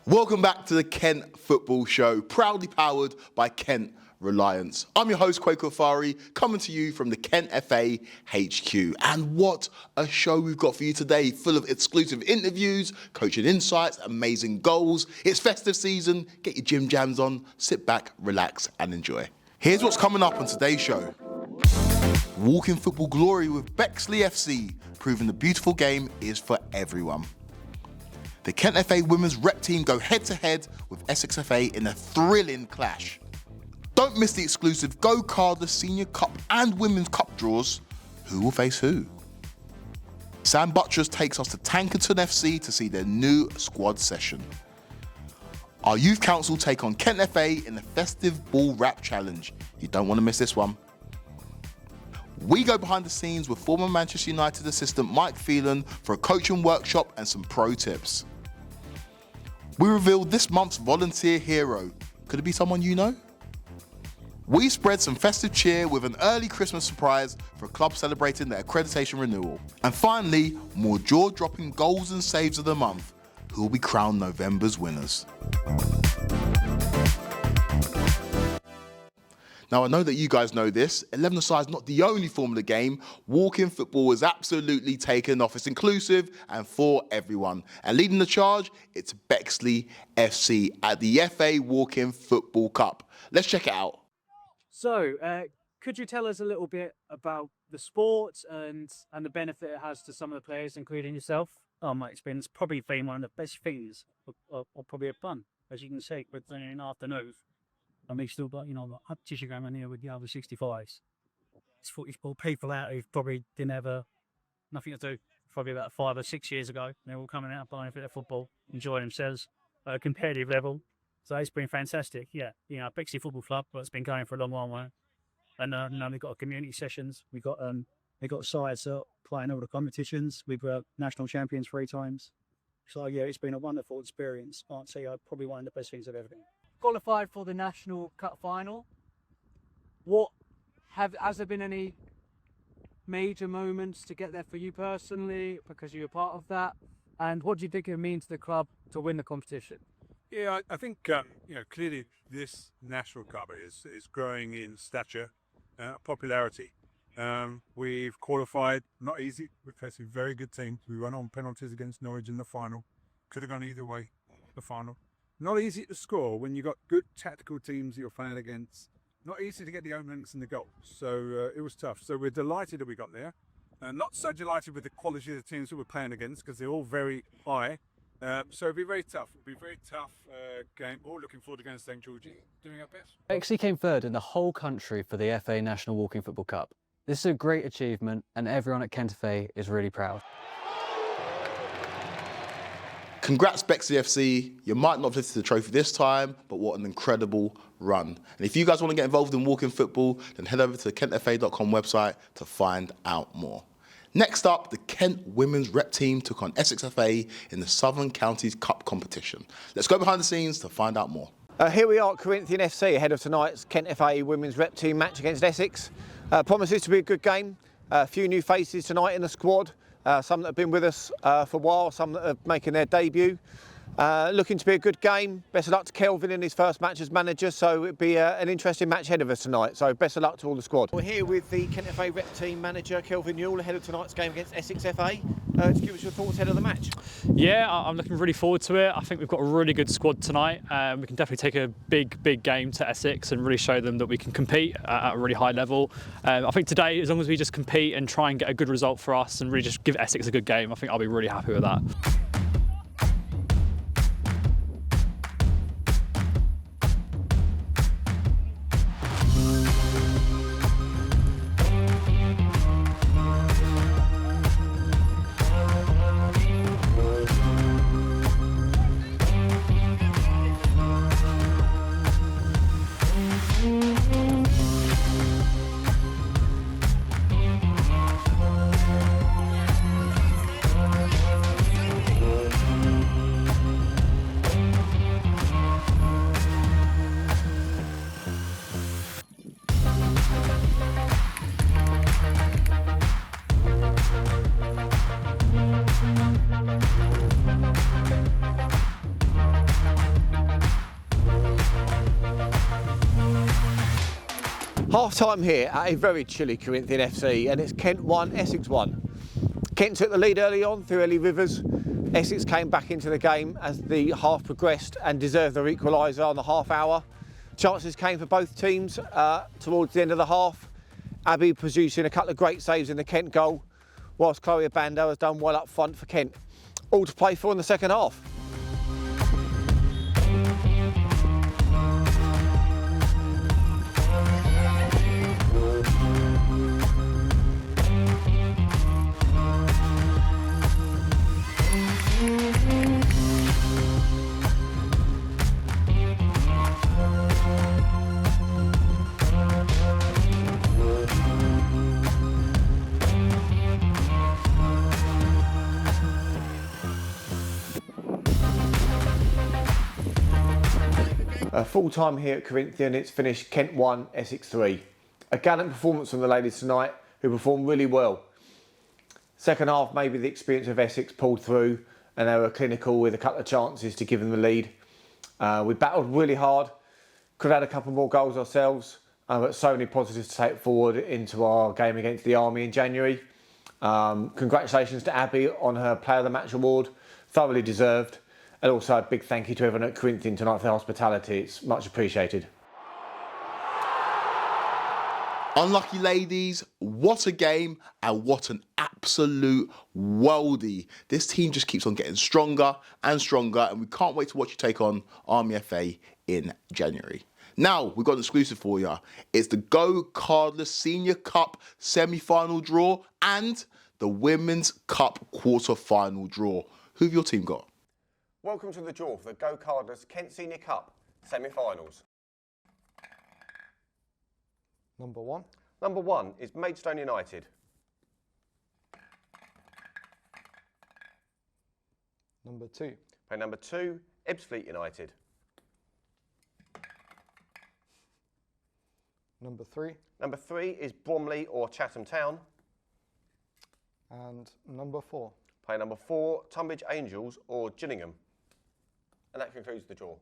Welcome back to the Kent Football Show, proudly powered by Kent Reliance. I'm your host, Kweku Afari, coming to you from the Kent FA HQ. And what a show we've got for you today, full of exclusive interviews, coaching insights, amazing goals. It's festive season, get your gym jams on, sit back, relax and enjoy. Here's what's coming up on today's show. Walk in football glory with Bexley FC, proving the beautiful game is for everyone. The Kent FA women's rep team go head-to-head with Essex FA in a thrilling clash. Don't miss the exclusive GoCardless Senior Cup and Women's Cup draws. Who will face who? Sam Buttress takes us to Tankerton FC to see their new squad session. Our youth council take on Kent FA in the festive ball wrap challenge. You don't want to miss this one. We go behind the scenes with former Manchester United assistant Mike Phelan for a coaching workshop and some pro tips. We reveal this month's volunteer hero. Could it be someone you know? We spread some festive cheer with an early Christmas surprise for a club celebrating their accreditation renewal. And finally, more jaw-dropping goals and saves of the month, who will be crowned November's winners. Now, I know that you guys know this. 11-a-side is not the only form of the game. Walk-in football is absolutely taken off. It's inclusive and for everyone. And leading the charge, it's Bexley FC at the FA Walk-in Football Cup. Let's check it out. So, could you tell us a little bit about the sport and the benefit it has to some of the players, including yourself? Oh, mate, it's probably been one of the best things, or probably a fun, as you can see, with an afternoon. I mean, still, but I have tissue going on here with the other 65s. It's footy sport people out who probably didn't have nothing to do probably about 5 or 6 years ago. They're all coming out playing for their football, enjoying themselves at a competitive level. So it's been fantastic. Yeah, Bexley Football Club, but it's been going for a long while. And we've got community sessions. We've got sides playing all the competitions. We've got national champions 3 times. So yeah, it's been a wonderful experience. I'd say probably one of the best things I've ever done. Qualified for the National Cup final. Has there been any major moments to get there for you personally, because you were part of that? And what do you think it means to the club to win the competition? Yeah, I think clearly this National Cup is growing in stature, popularity. We've qualified, not easy. We're facing very good teams. We won on penalties against Norwich in the final. Could have gone either way, the final. Not easy to score when you've got good tactical teams that you're playing against. Not easy to get the openings and the goals. So it was tough. So we're delighted that we got there. Not so delighted with the quality of the teams that we're playing against, because they're all very high. So it'll be very tough. It'll be a very tough game. All looking forward to going to St George's, doing our best. Bexley came third in the whole country for the FA National Walking Football Cup. This is a great achievement and everyone at Kent FA is really proud. Congrats Bexley FC. You might not have lifted the trophy this time, but what an incredible run. And if you guys want to get involved in walking football, then head over to the kentfa.com website to find out more. Next up, the Kent women's rep team took on Essex FA in the Southern Counties Cup competition. Let's go behind the scenes to find out more. Here we are at Accreditation FC ahead of tonight's Kent FA women's rep team match against Essex. Promises to be a good game. A few new faces tonight in the squad. Some that have been with us for a while, some that are making their debut. Looking to be a good game. Best of luck to Kelvin in his first match as manager, so it'll be an interesting match ahead of us tonight. So best of luck to all the squad. We're here with the Kent FA rep team manager, Kelvin Newell, ahead of tonight's game against Essex FA. To give us your thoughts ahead of the match. Yeah, I'm looking really forward to it. I think we've got a really good squad tonight. We can definitely take a big game to Essex and really show them that we can compete at a really high level. I think today, as long as we just compete and try and get a good result for us and really just give Essex a good game, I think I'll be really happy with that. Half time here at a very chilly Corinthian FC, and it's Kent 1, Essex 1. Kent took the lead early on through Ellie Rivers. Essex came back into the game as the half progressed and deserved their equaliser on the half hour. Chances came for both teams towards the end of the half. Abby producing a couple of great saves in the Kent goal, whilst Chloe Abando has done well up front for Kent. All to play for in the second half. Full time here at Corinthian, it's finished Kent 1, Essex 3. A gallant performance from the ladies tonight, who performed really well. Second half, maybe the experience of Essex pulled through and they were clinical with a couple of chances to give them the lead. We battled really hard, could have had a couple more goals ourselves, but so many positives to take forward into our game against the Army in January. Congratulations to Abby on her Player of the Match award, thoroughly deserved. And also a big thank you to everyone at Corinthian tonight for their hospitality. It's much appreciated. Unlucky ladies, what a game and what an absolute worldie. This team just keeps on getting stronger and stronger, and we can't wait to watch you take on Army FA in January. Now, we've got an exclusive for you. It's the GoCardless Senior Cup semi-final draw and the Women's Cup quarter-final draw. Who've your team got? Welcome to the draw for the GoCardless Kent Senior Cup semi-finals. Number 1. Number 1 is Maidstone United. Number 2. Play number 2, Ebbsfleet United. Number 3. Number 3 is Bromley or Chatham Town. And number 4. Play number 4, Tunbridge Angels or Gillingham. And that concludes the draw.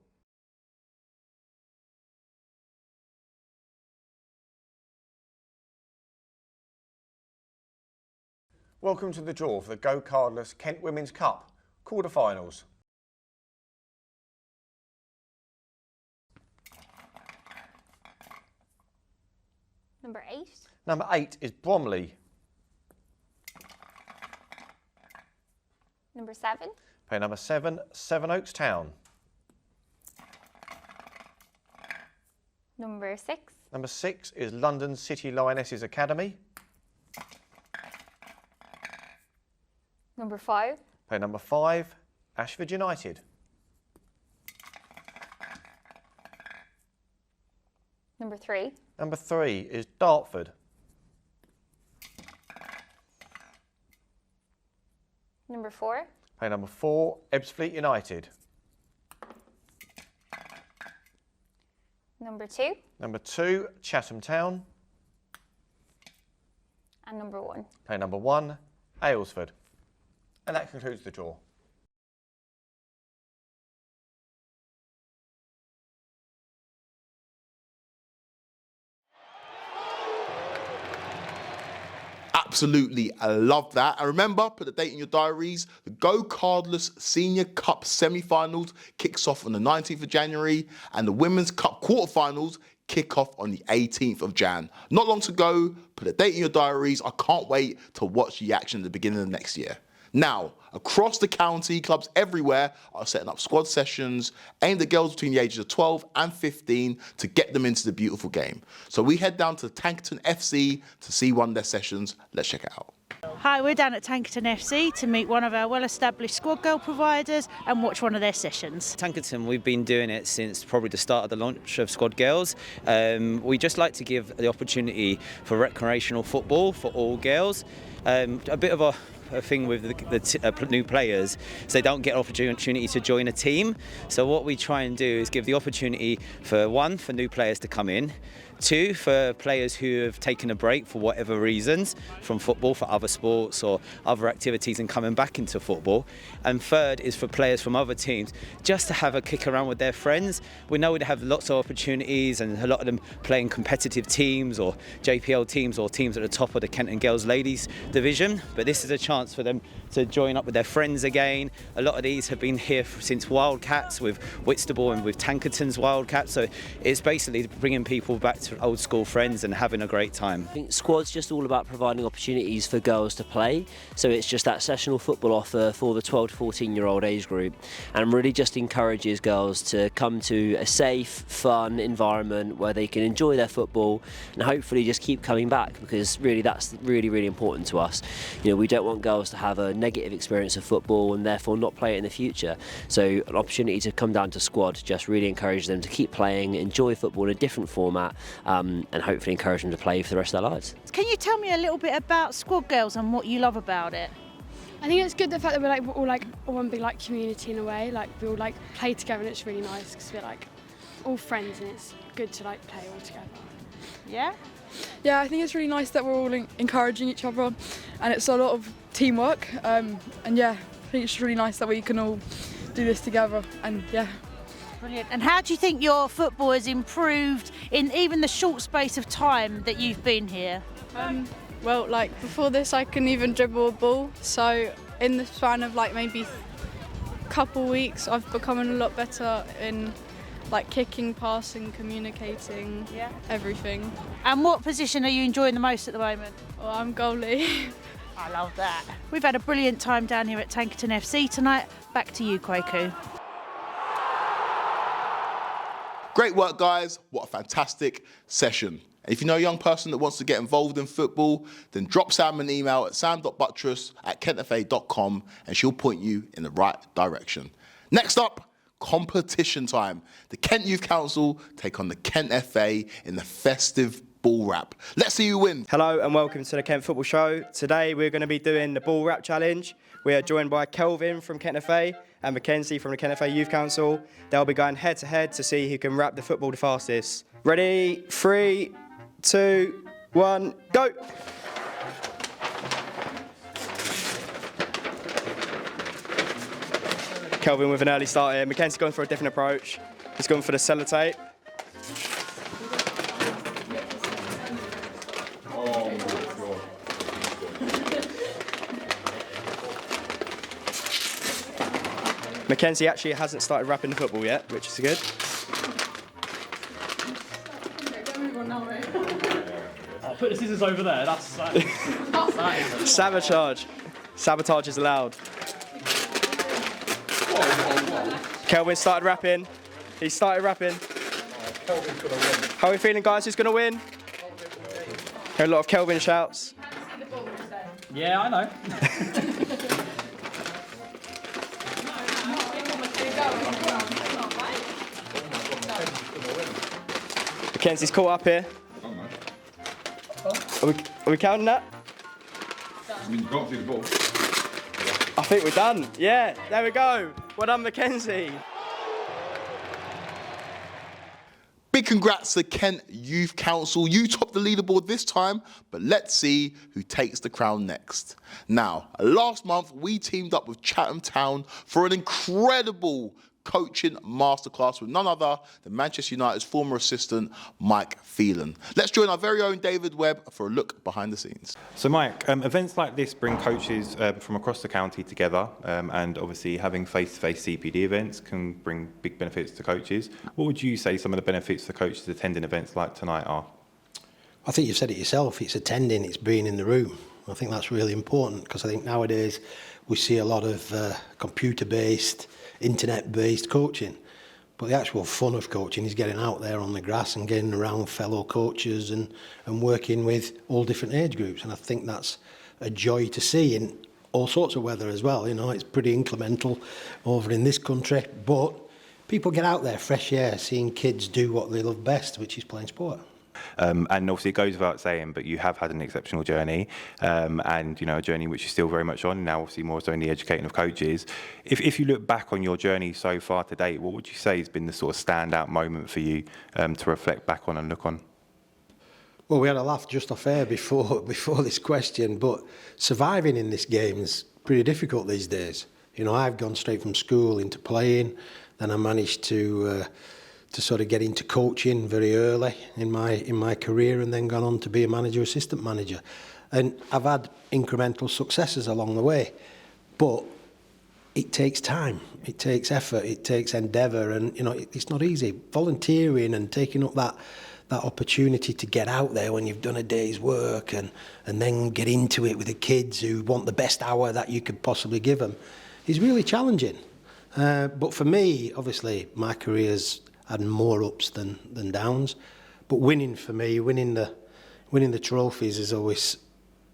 Welcome to the draw for the GoCardless Kent Women's Cup quarter-finals. Number 8. Number 8 is Bromley. Number 7. Play number 7, Sevenoaks Town. Number 6. Number 6 is London City Lionesses Academy. Number 5. Play number 5, Ashford United. Number 3. Number 3 is Dartford. Number 4. Play number 4, Ebbsfleet United. Number 2. Number 2, Chatham Town. And number 1. Play number 1, Aylesford. And that concludes the draw. Absolutely, I love that. And remember, put the date in your diaries. The GoCardless Senior Cup semi-finals kicks off on the 19th of January and the Women's Cup quarterfinals kick off on the 18th of Jan. Not long to go. Put a date in your diaries. I can't wait to watch the action at the beginning of next year. Now, across the county, clubs everywhere are setting up squad sessions aimed at girls between the ages of 12 and 15 to get them into the beautiful game. So we head down to Tankerton FC to see one of their sessions. Let's check it out. Hi, we're down at Tankerton FC to meet one of our well-established squad girl providers and watch one of their sessions. Tankerton, we've been doing it since probably the start of the launch of Squad Girls. We just like to give the opportunity for recreational football for all girls. A bit of a thing with the new players, so they don't get opportunity to join a team. So what we try and do is give the opportunity for new players to come in, 2, for players who have taken a break for whatever reasons from football, for other sports or other activities, and coming back into football. And 3rd is for players from other teams just to have a kick around with their friends. We know they have lots of opportunities, and a lot of them playing competitive teams or JPL teams or teams at the top of the Kent and Girls Ladies division. But this is a chance for them to join up with their friends again. A lot of these have been here since Wildcats, with Whitstable and with Tankerton's Wildcats. So it's basically bringing people back to old school friends and having a great time. I think squad's just all about providing opportunities for girls to play. So it's just that sessional football offer for the 12 to 14-year-old age group, and really just encourages girls to come to a safe, fun environment where they can enjoy their football and hopefully just keep coming back, because really that's really important to us. You know, we don't want girls to have a negative experience of football and therefore not play it in the future. So an opportunity to come down to squad just really encourages them to keep playing, enjoy football in a different format, and hopefully encourage them to play for the rest of their lives. Can you tell me a little bit about Squad Girls and what you love about it? I think it's good the fact that we're all one big community in a way. We all play together, and it's really nice because we're all friends, and it's good to play all together. Yeah? Yeah, I think it's really nice that we're all encouraging each other, and it's a lot of teamwork. And yeah, I think it's really nice that we can all do this together. And yeah. Brilliant. And how do you think your football has improved in even the short space of time that you've been here? Well, before this, I couldn't even dribble a ball. So in the span of maybe a couple weeks, I've become a lot better in kicking, passing, communicating, everything. And what position are you enjoying the most at the moment? Well, I'm goalie. I love that. We've had a brilliant time down here at Tankerton FC tonight. Back to you, Kweku. Great work, guys. What a fantastic session. And if you know a young person that wants to get involved in football, then drop Sam an email at sam.buttress@kentfa.com and she'll point you in the right direction. Next up, competition time. The Kent Youth Council take on the Kent FA in the festive ball wrap. Let's see who wins. Hello and welcome to the Kent Football Show. Today we're going to be doing the ball wrap challenge. We are joined by Kelvin from Kent FA and Mackenzie from the Kent FA Youth Council. They'll be going head to head to see who can wrap the football the fastest. Ready? 3, 2, 1, go! Kelvin with an early start here. Mackenzie's gone for a different approach. He's gone for the sellotape. Mackenzie actually hasn't started wrapping the football yet, which is good. I'll put the scissors over there. That is Sabotage. Sabotage is allowed. Kelvin started rapping. He started rapping. How are we feeling, guys? Who's going to win? Hear a lot of Kelvin shouts. Yeah, I know. Mackenzie's caught up here. Are we counting that? I mean, you can't see the ball. I think we're done. Yeah, there we go. Well done, Mackenzie. Big congrats to Kent Youth Council. You topped the leaderboard this time, but let's see who takes the crown next. Now, last month, we teamed up with Chatham Town for an incredible coaching masterclass with none other than Manchester United's former assistant, Mike Phelan. Let's join our very own David Webb for a look behind the scenes. So Mike, events like this bring coaches from across the county together, and obviously having face-to-face CPD events can bring big benefits to coaches. What would you say some of the benefits to coaches attending events like tonight are? I think you've said it yourself, it's attending, it's being in the room. I think that's really important because I think nowadays we see a lot of computer-based, internet-based coaching, but the actual fun of coaching is getting out there on the grass and getting around fellow coaches and working with all different age groups, and I think that's a joy to see in all sorts of weather as well. You know, it's pretty inclemental over in this country, but people get out there, fresh air, seeing kids do what they love best, which is playing sport. And obviously it goes without saying, but you have had an exceptional journey, and you know, a journey which is still very much on now, obviously more so in the educating of coaches. If you look back on your journey so far to date, what would you say has been the sort of standout moment for you to reflect back on and look on? Well, we had a laugh just off air before this question, but surviving in this game is pretty difficult these days. You know, I've gone straight from school into playing, then I managed to sort of get into coaching very early in my career, and then gone on to be a manager, assistant manager, and I've had incremental successes along the way, but it takes time, it takes effort, it takes endeavour, and you know it's not easy. Volunteering and taking up that opportunity to get out there when you've done a day's work and then get into it with the kids who want the best hour that you could possibly give them is really challenging. But for me, obviously, my career's had more ups than downs. But winning for me, winning the trophies is always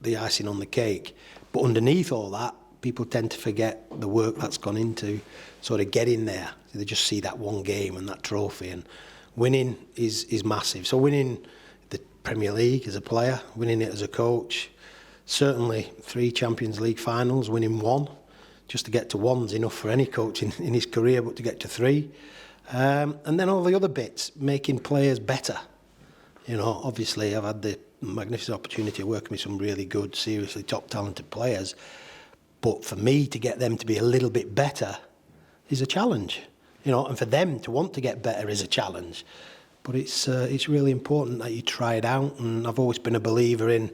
the icing on the cake. But underneath all that, people tend to forget the work that's gone into sort of getting there. They just see that one game and that trophy, and winning is massive. So winning the Premier League as a player, winning it as a coach, certainly 3 Champions League finals, winning 1. Just to get to 1's enough for any coach in his career, but to get to 3. And then all the other bits, making players better. You know, obviously I've had the magnificent opportunity of working with some really good, seriously top talented players. But for me to get them to be a little bit better is a challenge. You know, and for them to want to get better is a challenge. But it's really important that you try it out. And I've always been a believer in,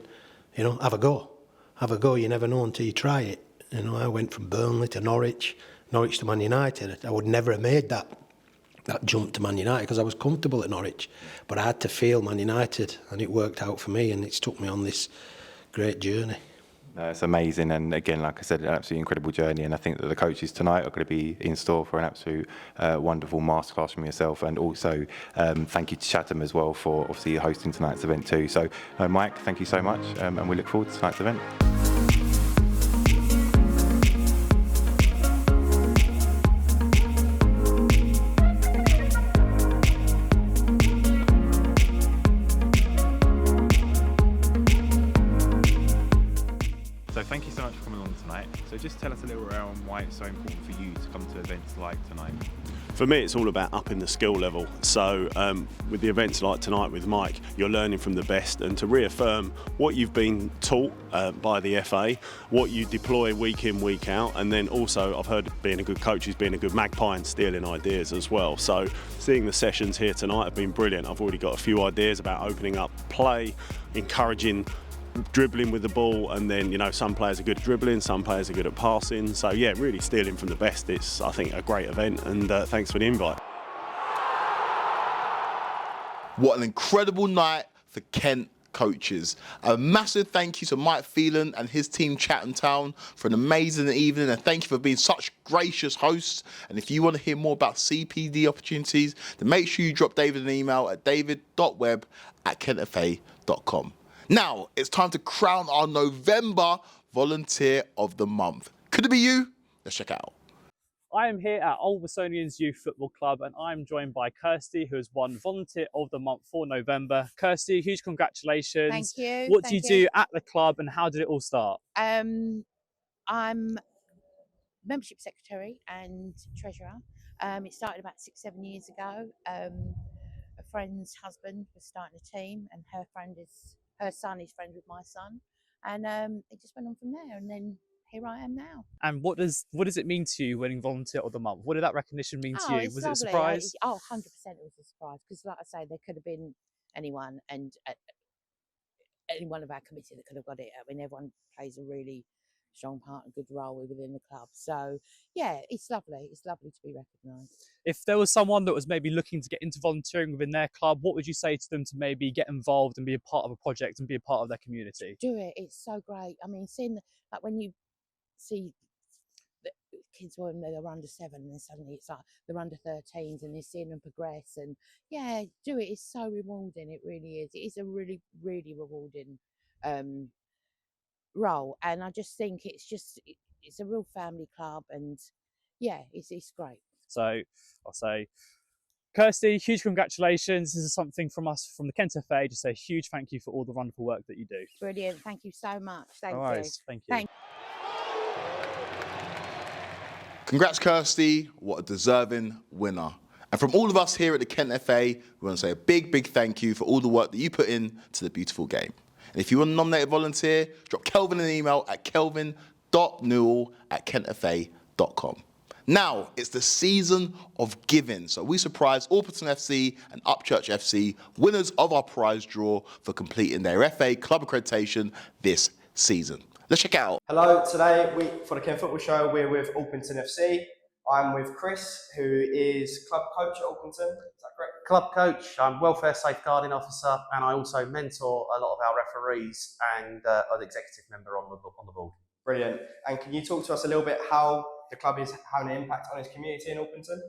you know, have a go. Have a go. You never know until you try it. You know, I went from Burnley to Norwich to Man United. I would never have made that jump to Man United because I was comfortable at Norwich. But I had to feel Man United, and it worked out for me, and it's took me on this great journey. It's amazing, and again, like I said, an absolutely incredible journey, and I think that the coaches tonight are going to be in store for an absolute wonderful masterclass from yourself, and also thank you to Chatham as well for obviously hosting tonight's event too. So Mike, thank you so much, and we look forward to tonight's event. Thank you so much for coming on tonight. So just tell us a little around why it's so important for you to come to events like tonight. For me, it's all about upping the skill level. So with the events like tonight with Mike, you're learning from the best, and to reaffirm what you've been taught by the FA, what you deploy week in, week out, and then also I've heard being a good coach is being a good magpie and stealing ideas as well. So seeing the sessions here tonight have been brilliant. I've already got a few ideas about opening up play, encouraging dribbling with the ball, and then, you know, some players are good at dribbling, some players are good at passing. So yeah, really stealing from the best. It's, I think, a great event, and thanks for the invite. What an incredible night for Kent coaches. A massive thank you to Mike Phelan and his team Chatham Town for an amazing evening, and thank you for being such gracious hosts. And if you want to hear more about CPD opportunities, then make sure you drop David an email at david.webb@kentfa.com. Now, it's time to crown our November Volunteer of the Month. Could it be you? Let's check it out. I am here at Olversonians Youth Football Club, and I'm joined by Kirsty, who has won Volunteer of the Month for November. Kirsty, huge congratulations. Thank you. What do you do at the club, and how did it all start? I'm membership secretary and treasurer. It started about 6-7 years ago. A friend's husband was starting a team, and her son is friends with my son, and it just went on from there, and then here I am now. And what does it mean to you winning Volunteer of the Month? What did that recognition mean to you? It's Was it a lovely. surprise? 100% it was a surprise, because like I say, there could have been anyone, and any one of our committee that could have got it. I mean, everyone plays a really strong part and good role within the club. So yeah, it's lovely. It's lovely to be recognised. If there was someone that was maybe looking to get into volunteering within their club, what would you say to them to maybe get involved and be a part of a project and be a part of their community? Do it. It's so great. I mean, seeing, like, when you see the kids when they're under 7 and then suddenly it's like they're under 13s and they're seeing them progress, and yeah, do it. It's so rewarding. It really is. It is a really, really rewarding role, and I just think it's a real family club, and yeah, it's great. So I'll say, Kirsty, huge congratulations. This is something from us from the Kent FA. Just a huge thank you for all the wonderful work that you do. Brilliant. Thank you so much. Thank you. Thank you. Congrats, Kirsty. What a deserving winner. And from all of us here at the Kent FA, we want to say a big, big thank you for all the work that you put in to the beautiful game. And if you want to nominate a volunteer, drop Kelvin an email at kelvin.newell@kentfa.com. Now, it's the season of giving, so we surprised Orpington FC and Upchurch FC, winners of our prize draw for completing their FA club accreditation this season. Let's check it out. Hello, today for the Kent Football Show, we're with Orpington FC. I'm with Chris, who is club coach at Orpington. Is that correct? Club coach, I'm welfare safeguarding officer, and I also mentor a lot of our referees and an executive member on the board. Brilliant. And can you talk to us a little bit how the club is having an impact on its community in Orpington?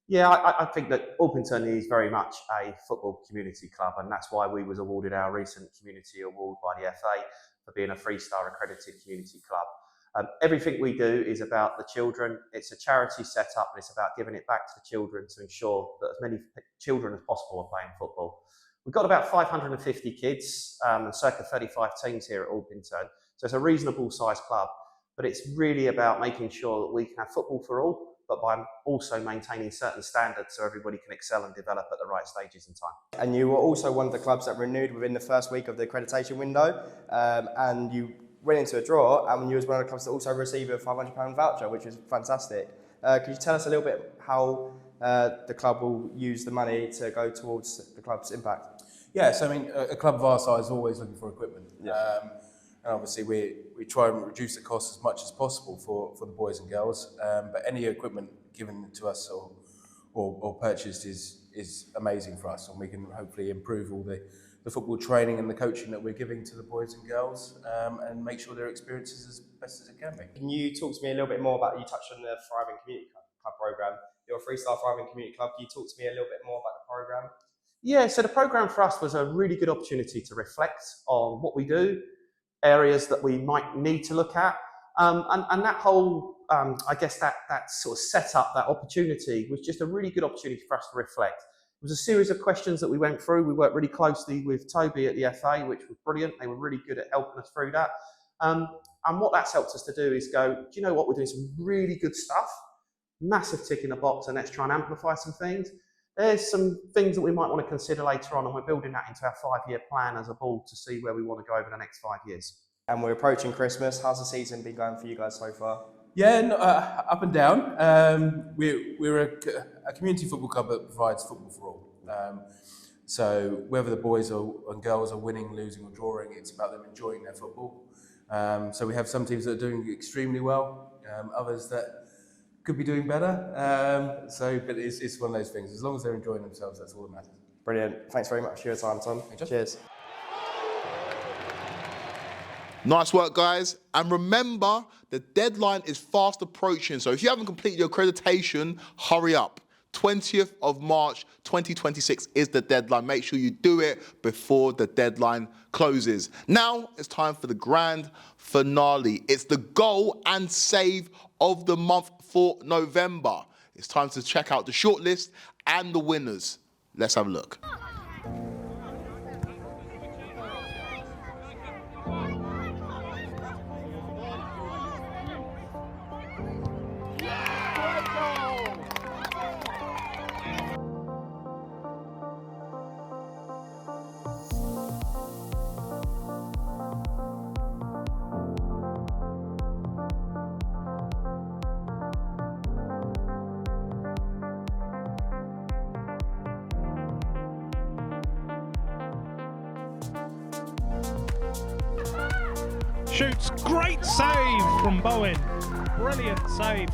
Yeah, I think that Orpington is very much a football community club, and that's why we was awarded our recent community award by the FA for being a 3-star accredited community club. Everything we do is about the children. It's a charity set up, and it's about giving it back to the children to ensure that as many children as possible are playing football. We've got about 550 kids and circa 35 teams here at Orpington, so it's a reasonable sized club, but it's really about making sure that we can have football for all, but by also maintaining certain standards so everybody can excel and develop at the right stages in time. And you were also one of the clubs that renewed within the first week of the accreditation window, and you went into a draw, and you was one of the clubs that also received a £500 voucher, which is fantastic. Could you tell us a little bit how the club will use the money to go towards the club's impact? Yes, I mean, a club of our size is always looking for equipment. Yeah. And obviously we try and reduce the cost as much as possible for the boys and girls. But any equipment given to us or purchased is amazing for us, and we can hopefully improve all the football training and the coaching that we're giving to the boys and girls, and make sure their experience is as best as it can be. Can you talk to me a little bit more about, you touched on the Thriving Community Club programme. You're a 3-star Thriving Community Club. Can you talk to me a little bit more about the programme? Yeah, so the programme for us was a really good opportunity to reflect on what we do, areas that we might need to look at, and that whole, I guess that sort of setup, that opportunity was just a really good opportunity for us to reflect. It was a series of questions that we went through. We worked really closely with Toby at the FA, which was brilliant. They were really good at helping us through that. And what that's helped us to do is go, do you know what, we're doing some really good stuff, massive tick in the box, and let's try and amplify some things. There's some things that we might want to consider later on, and we're building that into our 5-year plan as a board to see where we want to go over the next 5 years. And we're approaching Christmas. How's the season been going for you guys so far? Yeah, no, up and down. We're a community football club that provides football for all. So whether the boys and girls are winning, losing or drawing, it's about them enjoying their football. So we have some teams that are doing extremely well, others that could be doing better. But it's one of those things. As long as they're enjoying themselves, that's all that matters. Brilliant. Thanks very much for your time, Tom. Cheers. Nice work, guys. And remember, the deadline is fast approaching. So if you haven't completed your accreditation, hurry up. 20th of March 2026 is the deadline. Make sure you do it before the deadline closes. Now it's time for the grand finale. It's the goal and save of the month for November. It's time to check out the shortlist and the winners. Let's have a look. Shoots, great save from Bowen. Brilliant save.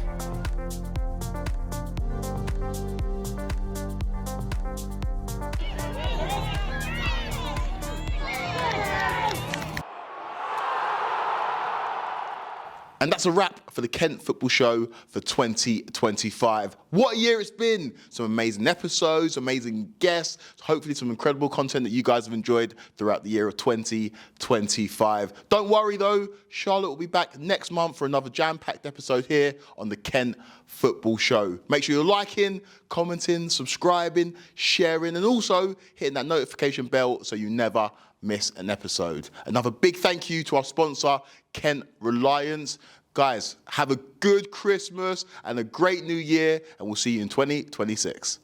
And that's a wrap for the Kent Football Show for 2025. What a year it's been. Some amazing episodes, amazing guests, hopefully some incredible content that you guys have enjoyed throughout the year of 2025. Don't worry though, Charlotte will be back next month for another jam-packed episode here on the Kent Football Show. Make sure you're liking, commenting, subscribing, sharing, and also hitting that notification bell so you never miss an episode. Another big thank you to our sponsor, Kent Reliance. Guys, have a good Christmas and a great new year, and we'll see you in 2026.